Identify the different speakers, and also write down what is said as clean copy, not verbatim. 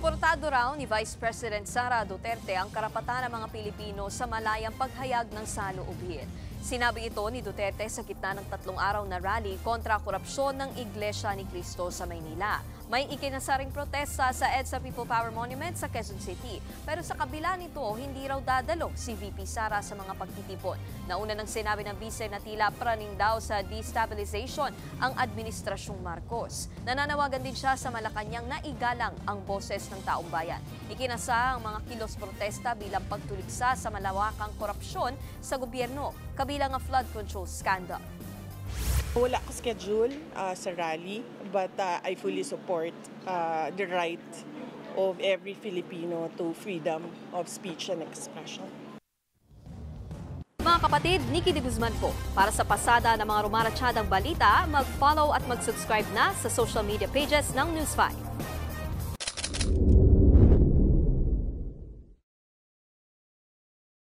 Speaker 1: Suportado raw ni Vice President Sara Duterte ang karapatan ng mga Pilipino sa malayang paghayag ng saloobin. Sinabi ito ni Duterte sa gitna ng 3 araw na rally kontra korupsyon ng Iglesia ni Cristo sa Maynila. May ikinasaring protesta sa EDSA People Power Monument sa Quezon City. Pero sa kabila nito, hindi raw dadalo si VP Sara sa mga pagtitipon. Nauna nang sinabi ng Vice na tila praning daw sa destabilization ang Administrasyong Marcos. Nananawagan din siya sa Malacanang na igalang ang boses ng taong bayan. Ikinasa ang mga kilos protesta bilang pagtuliksa sa malawakang korupsyon sa gobyerno, kabilang ang flood control scandal.
Speaker 2: Wala ko schedule sa rally, but I fully support the right of every Filipino to freedom of speech and expression.
Speaker 1: Mga kapatid, Nikki de Guzman po. Para sa pasada ng mga rumaratsyadang balita, mag-follow at mag-subscribe na sa social media pages ng News 5.